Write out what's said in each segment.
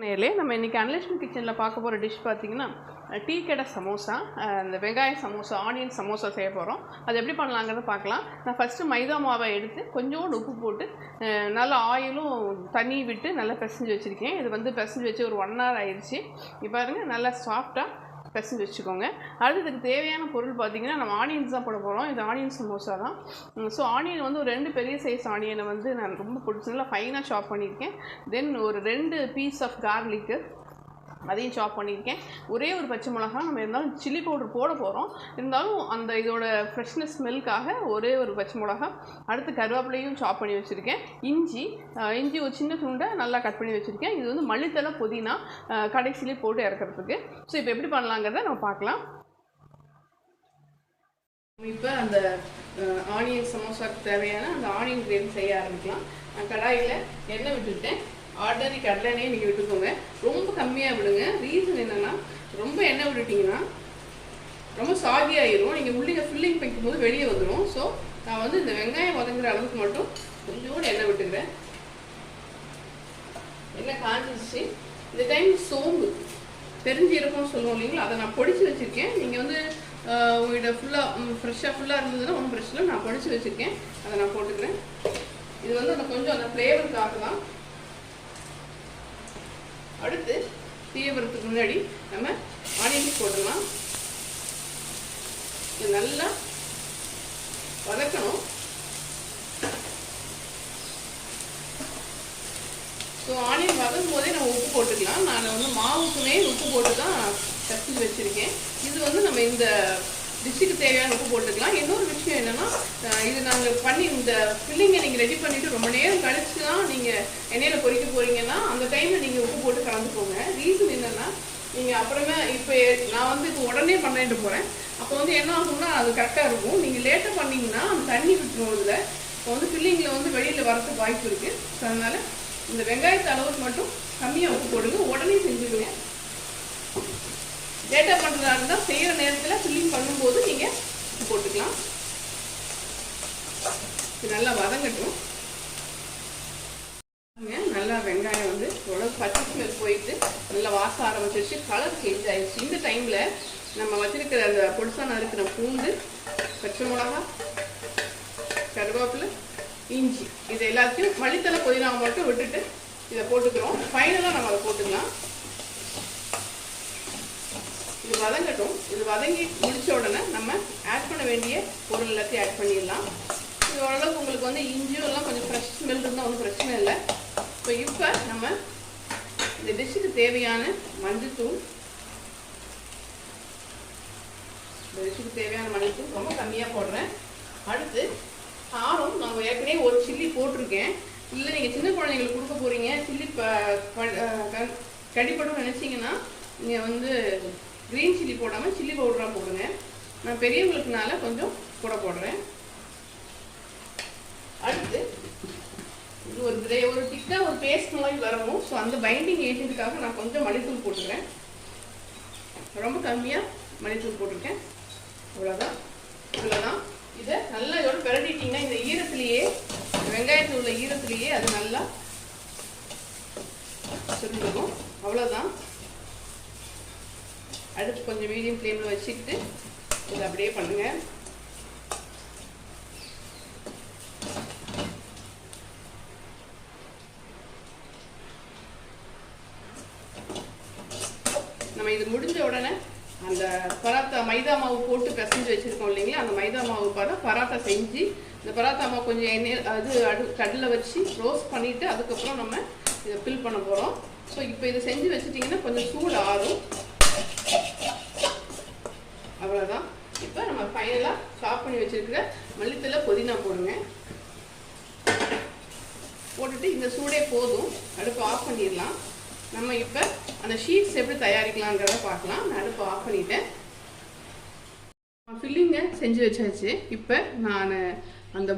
நேர்லே நம்ம இன்றைக்கி அனலேஷன் கிச்சனில் பார்க்க போகிற டிஷ் பார்த்திங்கன்னா டீ கடை சமோசா, இந்த வெங்காய சமோசா, ஆனியன் சமோசா செய்ய போகிறோம். அது எப்படி பண்ணலாங்கிறத பார்க்கலாம். நான் ஃபஸ்ட்டு மைதா மாவை எடுத்து கொஞ்சோண்டு உப்பு போட்டு நல்லா ஆயிலும் தண்ணி விட்டு நல்லா பிசைஞ்சு வச்சுருக்கேன். இது வந்து பிசைஞ்சு வச்சு ஒரு 1 hour ஆயிடுச்சு. இப்போ பாருங்கள் நல்லா சாஃப்டாக பிசைஞ்சு வச்சுக்கோங்க. அடுத்து இதுக்கு தேவையான பொருள் பார்த்திங்கன்னா நம்ம ஆனியன்ஸ் தான் போட போகிறோம். இது ஆனியன் சமோசா தான். ஸோ ஆனியன் வந்து ஒரு 2 பெரிய சைஸ் ஆனியனை வந்து நான் ரொம்ப பிடிச்சி நல்லா ஃபைனாக சாப் பண்ணியிருக்கேன். தென் ஒரு 2 பீஸ் ஆஃப் கார்லிக்கு அதையும் சாப் பண்ணியிருக்கேன். ஒரே ஒரு பச்சை மிளகா, நம்ம இருந்தாலும் சில்லி பவுடர் போட போகிறோம், இருந்தாலும் அந்த இதோட ஃப்ரெஷ்னஸ் ஸ்மெல்லுக்காக ஒரே ஒரு பச்சை மிளகா. அடுத்து கருவேப்பிலையும் சாப் பண்ணி வச்சுருக்கேன். இஞ்சி ஒரு சின்ன துண்டை நல்லா கட் பண்ணி வச்சுருக்கேன். இது வந்து மல்லித்தலை புதினா கடைசியிலே போட்டு இறக்கிறதுக்கு. ஸோ இப்போ எப்படி பண்ணலாங்கிறத நம்ம பார்க்கலாம். இப்போ அந்த ஆனியன் சமோசாவுக்கு தேவையான அந்த ஆனியன் கிரேவி செய்ய ஆரம்பிக்கலாம். நான் கடாயில் எண்ணெய் விட்டுவிட்டேன். ஆர்டினரி கடலெண்ணெயை நீங்கள் விட்டுக்கோங்க, ரொம்ப கம்மியாக விடுங்க. ரீசன் என்னென்னா, ரொம்ப எண்ணெய் விட்டுட்டிங்கன்னா ரொம்ப சாகி ஆயிரும். நீங்கள் உள்ளே ஃபில்லிங் வைக்கும்போது வெளியே வந்துடும். ஸோ நான் வந்து இந்த வெங்காயம் வதங்குற அளவுக்கு மட்டும் கொஞ்சோடு எண்ணெய் விட்டுக்கிறேன். எண்ணெய் காஞ்சிச்சு. இந்த டைம் சோம்பு பெருஞ்சீரகம்னு சொல்லுவோம் இல்லைங்களா, அதை நான் பொடிச்சு வச்சுருக்கேன். நீங்கள் வந்து உங்கள்கிட்ட ஃபுல்லாக இருந்ததுன்னா ஒன்றும் பிரச்சனை இல்லை. நான் பொடிச்சு வச்சுருக்கேன், அதை நான் போட்டுக்கிறேன். இது வந்து அந்த கொஞ்சம் அந்த ஃப்ளேவருக்காக தான். அடுத்து தீவிரத்துக்கு முன்னாடி நம்ம ஆனியன்ஸ் போட்டுடலாம். இது நல்லா வதக்கணும். ஸோ ஆனியன் வதக்கும் போதே நம்ம உப்பு போட்டுக்கலாம். நான் வந்து மாவுக்குமே உப்பு போட்டு தான் தப்பிச்சு வச்சுருக்கேன். இது வந்து நம்ம இந்த டிஷ்ஷுக்கு தேவையான உப்பு போட்டுக்கலாம். இன்னொரு விஷயம் என்னென்னா, இது நாங்கள் பண்ணி இந்த ஃபில்லிங்கை நீங்கள் ரெடி பண்ணிவிட்டு ரொம்ப நேரம் கழிச்சு தான் நீங்கள் எண்ணெயில் பொரிக்க போகிறீங்கன்னா அந்த டைமில் நீங்கள் உப்பு போட்டு கலந்துக்கோங்க. ரீசன் என்னென்னா, நீங்கள் அப்புறமே இப்போ நான் வந்து இப்போ உடனே பண்ணிட்டு போகிறேன். அப்போ வந்து என்ன ஆகும்னா அது கரெக்டாக இருக்கும். நீங்கள் லேட்டாக பண்ணிங்கன்னா அந்த தண்ணி விட்டுரும். இதில் இப்போ வந்து ஃபில்லிங்கில் வந்து வெளியில் வரதுக்கு வாய்ப்பு இருக்குது. ஸோ அதனால் இந்த வெங்காயத்து அளவுக்கு மட்டும் கம்மியாக உப்பு போடுங்க. உடனே செஞ்சுடுங்க. லேட்டாக பண்ணுறதா இருந்தால் செய்கிற நேரத்தில் ஃபில்லிங் பண்ணும்போது நீங்கள் போட்டுக்கலாம். இது நல்லா வதங்கட்டும். நல்லா வெங்காயம் வந்து ஓரளவு பச்சை ஸ்மெல் போயிட்டு நல்லா வாசம் ஆரம்பிச்சிருச்சு, கலர் சேஞ்ச் ஆயிடுச்சு. இந்த டைமில் நம்ம வச்சுருக்கிற அந்த பொடிசான இருக்கிற பூண்டு, பச்சை மிளகா, கருவேப்பிலை, இஞ்சி, இது எல்லாத்தையும் மல்லித்தலை புதினா மட்டும் விட்டுட்டு இதை போட்டுக்கிறோம். ஃபைனலாக நம்ம அதை போட்டுக்கலாம். இது வதங்கட்டும். இது வதங்கி முடிச்ச உடனே நம்ம ஆட் பண்ண வேண்டிய பொருள் எல்லாத்தையும் ஆட் பண்ணிடலாம். இது ஓரளவுக்கு உங்களுக்கு வந்து இஞ்சியும் எல்லாம் கொஞ்சம் ஃப்ரெஷ் ஸ்மெல் இருந்தால் ஒன்றும் பிரச்சனை இல்லை. இப்போ நம்ம இந்த டிஷ்ஷுக்கு தேவையான மஞ்சத்தூள், ரொம்ப கம்மியாக போடுறேன். அடுத்து காரம் நான் ஏற்கனவே ஒரு சில்லி போட்டிருக்கேன். இல்லை நீங்கள் சின்ன குழந்தைங்களுக்கு கொடுக்க போகிறீங்க, சில்லி கடிப்படும் நினச்சிங்கன்னா நீங்கள் வந்து க்ரீன் சில்லி போடாமல் சில்லி பவுடராக போடுங்க. நான் பெரியவங்களுக்குனால கொஞ்சம் கூட போடுறேன். அடுத்து இது ஒரு திக்காக ஒரு பேஸ்ட் மாதிரி வரணும். ஸோ அந்த பைண்டிங் ஏஜென்ட்டுக்காக நான் கொஞ்சம் மல்லித்தூள் போட்டுக்கிறேன். ரொம்ப கம்மியாக மல்லித்தூள் போட்டிருக்கேன். இவ்வளோதான். இதை நல்லா இதோட பிரட்டிட்டிங்கன்னா இந்த ஈரத்துலேயே, வெங்காயத்தில் உள்ள ஈரத்துலேயே அது நல்லா சுருந்துடும். அவ்வளோதான். அடுத்து கொஞ்சம் மீடியம் ஃப்ளேமில் வச்சுக்கிட்டு இதை அப்படியே பண்ணுங்கள். நம்ம இது முடிஞ்ச உடனே அந்த பராத்தா மைதா மாவு போட்டு பிசைஞ்சு வச்சுருக்கோம் இல்லைங்களா, அந்த மைதா மாவு பராத்தா செஞ்சு இந்த பராத்தா மாவு கொஞ்சம் எண்ணெய் கல்லில் வச்சு ரோஸ்ட் பண்ணிவிட்டு அதுக்கப்புறம் நம்ம இதை ஃபில் பண்ண போகிறோம். ஸோ இப்போ இதை செஞ்சு வச்சுட்டிங்கன்னா கொஞ்சம் சூடு ஆறும். அவ்வளோதான். இப்போ நம்ம ஃபைனலாக சாப் பண்ணி வச்சுருக்கிற மல்லித்தலை புதினா போடுங்க. போட்டுட்டு இந்த சூடே போதும், அடுப்பு ஆஃப் பண்ணிடலாம். நம்ம இப்போ அந்த ஷீட்ஸ் எப்படி தயாரிக்கலாங்கிறத பார்க்கலாம். நான் அடுப்பு ஆஃப் பண்ணிட்டேன். ஃபில்லிங்கை செஞ்சு வச்சாச்சு. இப்போ நான் அந்த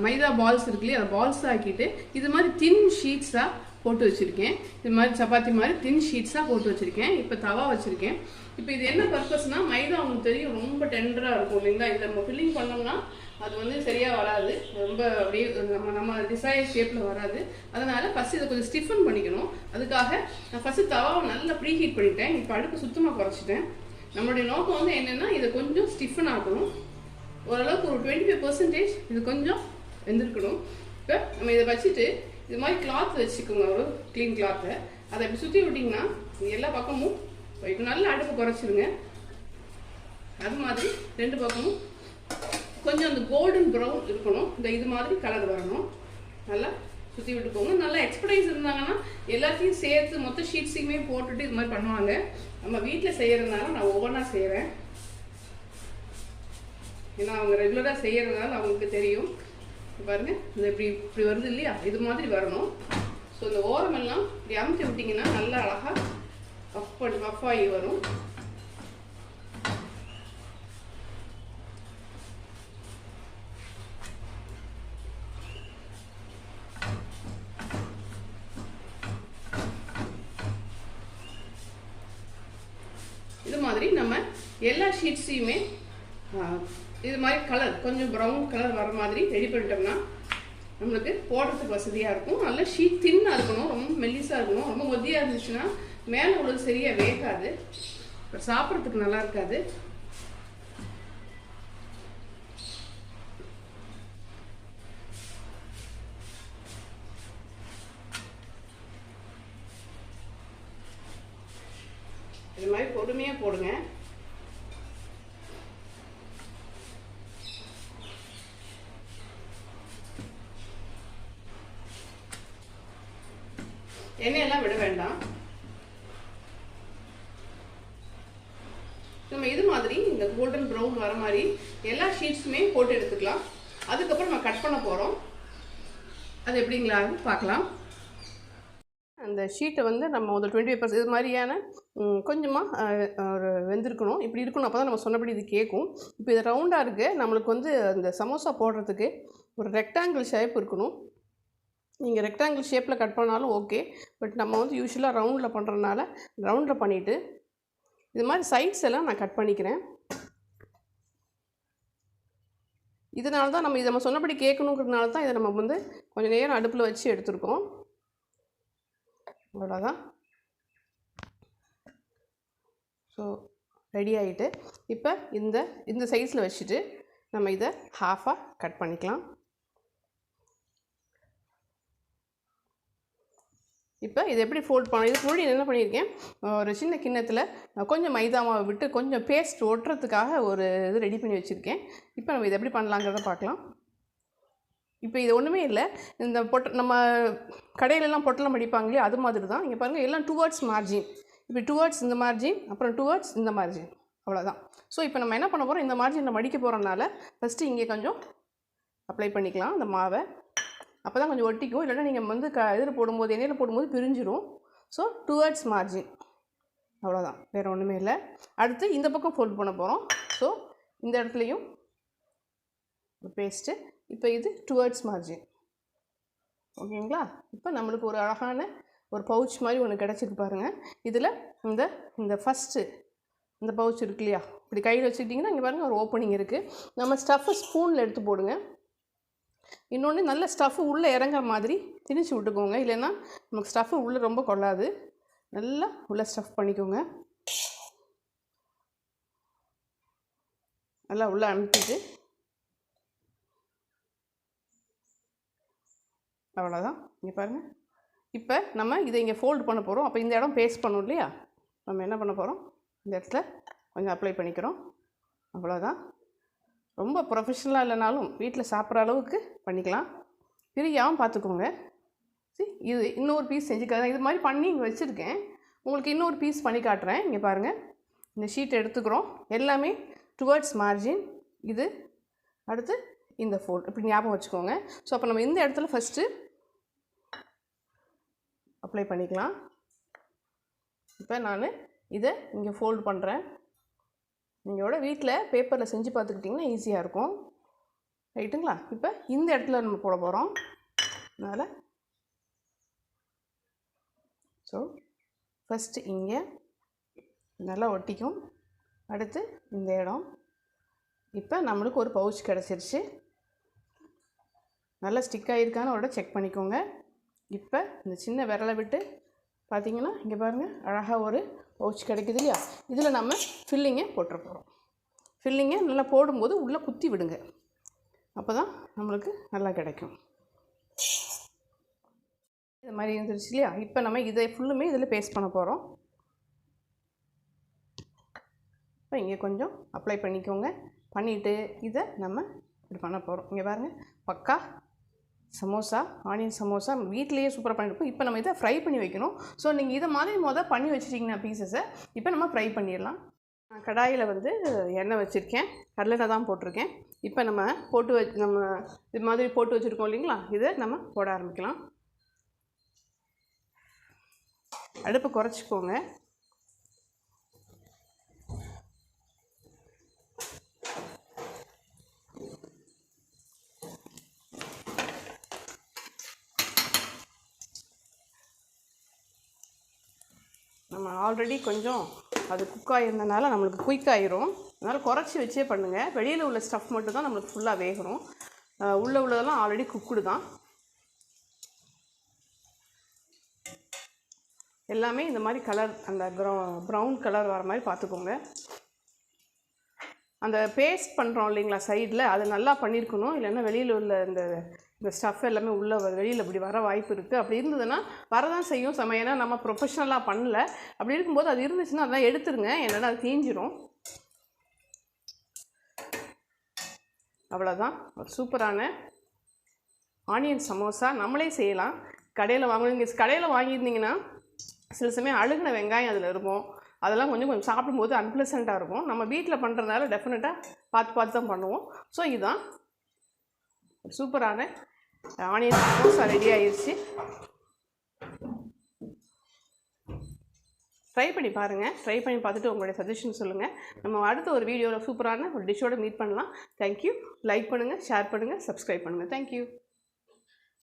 மைதா பால்ஸ் இருக்குல்லையே, அதை பால்ஸாக ஆக்கிட்டு இது மாதிரி தின் ஷீட்ஸாக போட்டு வச்சுருக்கேன். இது மாதிரி சப்பாத்தி மாதிரி தின் ஷீட்ஸாக போட்டு வச்சுருக்கேன். இப்போ தவா வச்சுருக்கேன். இப்போ இது என்ன பர்பஸ்னால், மைதா உங்களுக்கு தெரியும் ரொம்ப டெண்டராக இருக்கும் இல்லைங்களா. இதை நம்ம ஃபில்லிங் பண்ணோம்னா அது வந்து சரியாக வராது, ரொம்ப அப்படியே நம்ம டிசைர் ஷேப்பில் வராது. அதனால் ஃபஸ்ட்டு இதை கொஞ்சம் ஸ்டிஃபன் பண்ணிக்கணும். அதுக்காக நான் ஃபஸ்ட்டு தவாவை நல்லா ப்ரீ ஹீட் பண்ணிட்டேன். இப்போ அடுப்பு சுத்தமாக குறைச்சிட்டேன். நம்மளுடைய நோக்கம் வந்து என்னென்னா, இதை கொஞ்சம் ஸ்டிஃபன் ஆகணும். ஓரளவுக்கு ஒரு 25% இது கொஞ்சம் வெந்திருக்கணும். இப்போ நம்ம இதை வச்சுட்டு இது மாதிரி கிளாத் வச்சுக்கோங்க, ஒரு க்ளீன் கிளாத்தை. அதை இப்படி சுற்றி விட்டிங்கன்னா எல்லா பக்கமும் இப்போ நல்லா அடுப்பு குறைச்சிருங்க. அது மாதிரி 2 பக்கமும் கொஞ்சம் அந்த கோல்டன் ப்ரௌன் இருக்கணும். இது மாதிரி கலர் வரணும். நல்லா சுற்றி விட்டுக்கோங்க. நல்லா எக்ஸ்பர்டைஸ் இருந்தாங்கன்னா எல்லாத்தையும் சேர்த்து மொத்த ஷீட்ஸையுமே போட்டுட்டு இது மாதிரி பண்ணுவாங்க. நம்ம வீட்டில் செய்கிறதுனால நான் ஒவ்வொன்றா செய்கிறேன். ஏன்னா அவங்க ரெகுலராக செய்கிறதுனால அவங்களுக்கு தெரியும். பாருங்கள், இது இப்படி வருது இல்லையா, இது மாதிரி வரணும். ஸோ இந்த ஓரமெல்லாம் இப்படி அமுத்தி விட்டிங்கன்னா நல்லா அழகாக பஃப் ஆகி வரும். இது மாதிரி நம்ம எல்லா ஷீட்ஸையுமே இது மாதிரி கலர் கொஞ்சம் ப்ரௌன் கலர் வர மாதிரி ரெடி பண்ணிட்டோம்னா நம்மளுக்கு போடுறதுக்கு வசதியாக இருக்கும். நல்ல ஷீட் தின்னாக இருக்கணும், ரொம்ப மெல்லிஸாக இருக்கணும். ரொம்ப மொத்தியாக இருந்துச்சுன்னா மேலே உள்ளது சரியாக வேகாது, சாப்பிட்றதுக்கு நல்லா இருக்காது. இது மாதிரி பொறுமையாக போடுங்க. எண்ணெயெல்லாம் விட வேண்டாம். நம்ம இது மாதிரி இந்த கோல்டன் ப்ரௌன் வர மாதிரி எல்லா ஷீட்ஸுமே போட்டு எடுத்துக்கலாம். அதுக்கப்புறம் நம்ம கட் பண்ண போகிறோம். அது எப்படிங்களான்னு பார்க்கலாம். அந்த ஷீட்டை வந்து நம்ம ஒரு 25% இது மாதிரியான கொஞ்சமாக ஒரு வெந்திருக்கணும். இப்படி இருக்கணும், அப்போ தான் நம்ம சொன்னபடி இது கேட்கும். இப்போ இது ரவுண்டாக இருக்குது. நம்மளுக்கு வந்து அந்த சமோசா போடுறதுக்கு ஒரு ரெக்டாங்கிள் ஷேப் இருக்கணும். நீங்கள் ரெக்டாங்கிள் ஷேப்பில் கட் பண்ணாலும் ஓகே. பட் நம்ம வந்து யூஸ்வலாக ரவுண்டில் பண்ணுறதுனால ரவுண்டில் பண்ணிவிட்டு இது மாதிரி சைட்ஸ் எல்லாம் நான் கட் பண்ணிக்கிறேன். இதனால தான் நம்ம சொன்னபடி கேட்கணுங்கிறதுனால தான் இதை நம்ம வந்து கொஞ்சம் நேரம் அடுப்பில் வச்சு எடுத்துருக்கோம். அவ்வளோதான். ஸோ ரெடி ஆகிட்டு இப்போ இந்த சைஸில் வச்சுட்டு நம்ம இதை ஹாஃபாக கட் பண்ணிக்கலாம். இப்போ இது எப்படி ஃபோல்ட் பண்ண, இதுக்கு முன்னாடி என்ன பண்ணியிருக்கேன், ஒரு சின்ன கிண்ணத்தில் கொஞ்சம் மைதா மாவை விட்டு கொஞ்சம் பேஸ்ட் ஒட்டுறதுக்காக ஒரு இது ரெடி பண்ணி வச்சுருக்கேன். இப்போ நம்ம இதை எப்படி பண்ணலாங்கிறத பார்க்கலாம். இப்போ இது ஒன்றுமே இல்லை, இந்த நம்ம கடையிலலாம் பொட்டலம் அடிப்பாங்க இல்லையா, அது மாதிரி தான். இங்கே பாருங்கள், எல்லாம் டுவர்ட்ஸ் மார்ஜின். இப்படி டுவர்ட்ஸ் இந்த மார்ஜின், அப்புறம் டுவர்ட்ஸ் இந்த மார்ஜின், அவ்வளோதான். ஸோ இப்போ நம்ம என்ன பண்ண போகிறோம், இந்த மார்ஜின் மடிக்க போகிறனால ஃபஸ்ட்டு இங்கே கொஞ்சம் அப்ளை பண்ணிக்கலாம் அந்த மாவை. அப்போ தான் கொஞ்சம் ஒட்டிக்கும், இல்லைன்னா நீங்கள் வந்து இதில் போடும்போது எண்ணெயில் போடும்போது பிரிஞ்சிடும். ஸோ டுவர்ட்ஸ் மார்ஜின், அவ்வளோதான், வேறு ஒன்றுமே இல்லை. அடுத்து இந்த பக்கம் ஃபோல்ட் பண்ண போகிறோம். ஸோ இந்த இடத்துலையும் பேஸ்ட்டு. இப்போ இது டுவர்ட்ஸ் மார்ஜின், ஓகேங்களா. இப்போ நம்மளுக்கு ஒரு அழகான ஒரு பவுச் மாதிரி ஒன்று கிடச்சிருக்கு பாருங்கள். இதில் இந்த ஃபஸ்ட்டு இந்த பவுச் இருக்கு இல்லையா, இப்படி கையில் வச்சுக்கிட்டிங்கன்னா இங்கே பாருங்கள் ஒரு ஓப்பனிங் இருக்குது. நம்ம ஸ்டஃப்பை ஸ்பூனில் எடுத்து போடுங்க. இன்னொன்று நல்ல ஸ்டஃப்பு உள்ளே இறங்குற மாதிரி திணிச்சு விட்டுக்கோங்க, இல்லைன்னா நமக்கு ஸ்டஃப்பு உள்ளே ரொம்ப கொள்ளாது. நல்லா உள்ளே ஸ்டஃப் பண்ணிக்கோங்க. நல்லா உள்ளே அனுப்பிட்டு அவ்வளோதான். இங்கே பாருங்கள். இப்போ நம்ம இதை இங்கே ஃபோல்டு பண்ண போகிறோம். அப்போ இந்த இடம் பேஸ்ட் பண்ணோம் இல்லையா, நம்ம என்ன பண்ண போகிறோம், இந்த இடத்துல கொஞ்சம் அப்ளை பண்ணிக்கிறோம். அவ்வளோதான். ரொம்ப ப்ரொஃபஷ்னலாக இல்லைனாலும் வீட்டில் சாப்பிட்ற அளவுக்கு பண்ணிக்கலாம். பிரியாமல் பார்த்துக்கோங்க. இது இன்னொரு பீஸ் செஞ்சுக்காத, இது மாதிரி பண்ணி இங்கே வச்சுருக்கேன். உங்களுக்கு இன்னொரு பீஸ் பண்ணி காட்டுறேன். இங்கே பாருங்கள், இந்த ஷீட் எடுத்துக்கிறோம். எல்லாமே டுவர்ட்ஸ் மார்ஜின். இது அடுத்து இந்த ஃபோல்ட், இப்படி ஞாபகம் வச்சுக்கோங்க. ஸோ அப்போ நம்ம இந்த இடத்துல ஃபஸ்ட்டு அப்ளை பண்ணிக்கலாம். இப்போ நான் இதை இங்கே ஃபோல்டு பண்ணுறேன். நீங்களோட வீட்டில் பேப்பரில் செஞ்சு பார்த்துக்கிட்டிங்கன்னா ஈஸியாக இருக்கும், ரைட்டுங்களா. இப்போ இந்த இடத்துல நம்ம போட போகிறோம். அதனால் ஸோ ஃபஸ்ட்டு இங்கே நல்லா ஒட்டிக்கும். அடுத்து இந்த இடம். இப்போ நம்மளுக்கு ஒரு பவுச் கிடச்சிருச்சு. நல்லா ஸ்டிக் ஆகிருக்கான்னு ஒரு செக் பண்ணிக்கோங்க. இப்போ இந்த சின்ன விரலை விட்டு பார்த்திங்கன்னா இங்கே பாருங்கள், அழகாக ஒரு பவுச் கிடைக்குது இல்லையா? இதில் நம்ம ஃபில்லிங்கை போட்டுற போகிறோம். ஃபில்லிங்கை நல்லா போடும்போது உள்ளே குத்தி விடுங்க, அப்போ தான் நம்மளுக்கு நல்லா கிடைக்கும். இது மாதிரி இருந்துருச்சு இல்லையா? இப்போ நம்ம இதை ஃபுல்லுமே இதில் பேஸ்ட் பண்ண போகிறோம். இப்போ இங்கே கொஞ்சம் அப்ளை பண்ணிக்கோங்க. பண்ணிவிட்டு இதை நம்ம இப்படி பண்ண போகிறோம். இங்கே பாருங்கள், பக்கா சமோசா, ஆனியன் சமோசா வீட்டிலேயே சூப்பராக பண்ணியிருப்போம். இப்போ நம்ம இதை ஃப்ரை பண்ணி வைக்கணும். ஸோ நீங்கள் இதை மாதிரி பண்ணி வச்சுட்டிங்கன்னா பீசஸை இப்போ நம்ம ஃப்ரை பண்ணிடலாம். கடாயில் எண்ணெய் வச்சுருக்கேன், கடலெண்ணெய் தான் போட்டிருக்கேன். இப்போ நம்ம நம்ம இது மாதிரி போட்டு வச்சுருக்கோம் இல்லைங்களா? இதை நம்ம போட ஆரம்பிக்கலாம். அடுப்பு குறைச்சிக்கோங்க. நம்ம ஆல்ரெடி கொஞ்சம் அது குக் ஆகிருந்தனால நம்மளுக்கு குயிக் ஆகிரும். அதனால் குறைச்சி வச்சே பண்ணுங்கள். வெளியில் உள்ள ஸ்டஃப் மட்டும் தான் நம்மளுக்கு ஃபுல்லாக வேகணும். உள்ளதெல்லாம் ஆல்ரெடி குக்குடு தான். எல்லாமே இந்த மாதிரி கலர், அந்த ப்ரௌன் கலர் வர மாதிரி பார்த்துக்கோங்க. அந்த பேஸ்ட் பண்ணுறோம் இல்லைங்களா சைடில், அது நல்லா பண்ணியிருக்கணும். இல்லைன்னா வெளியில் உள்ள இந்த ஸ்டஃப் எல்லாமே உள்ளே வெளியில் இப்படி வர வாய்ப்பு இருக்குது. அப்படி இருந்ததுன்னா வரதான் செய்யும் ஏன்னா நம்ம ப்ரொஃபஷ்னலாக பண்ணல. அப்படி இருக்கும்போது அது இருந்துச்சுன்னா அதெல்லாம் எடுத்துருங்க, இல்லைன்னா அது தீஞ்சிரும். அவ்வளோதான், ஒரு சூப்பரான ஆனியன் சமோசா நம்மளே செய்யலாம். கடையில் வாங்கணும். கடையில் வாங்கியிருந்தீங்கன்னா சில சமயம் அழுகின வெங்காயம் அதில் இருக்கும். அதெல்லாம் கொஞ்சம் சாப்பிடும்போது அன்பிளசண்ட்டாக இருக்கும். நம்ம வீட்டில் பண்ணுறதுனால டெஃபினட்டாக பார்த்து தான் பண்ணுவோம். ஸோ இதுதான் சூப்பரான ஆனியன் சமோசா ரெடி ஆயிடுச்சு. ட்ரை பண்ணி பாருங்கள். ட்ரை பண்ணி பார்த்துட்டு உங்களுடைய சஜஷன் சொல்லுங்கள். நம்ம அடுத்த ஒரு வீடியோவில் சூப்பரான ஒரு டிஷ்ஷோடு மீட் பண்ணலாம். தேங்க்யூ. லைக் பண்ணுங்கள், ஷேர் பண்ணுங்கள், சப்ஸ்கிரைப் பண்ணுங்கள். தேங்க்யூ.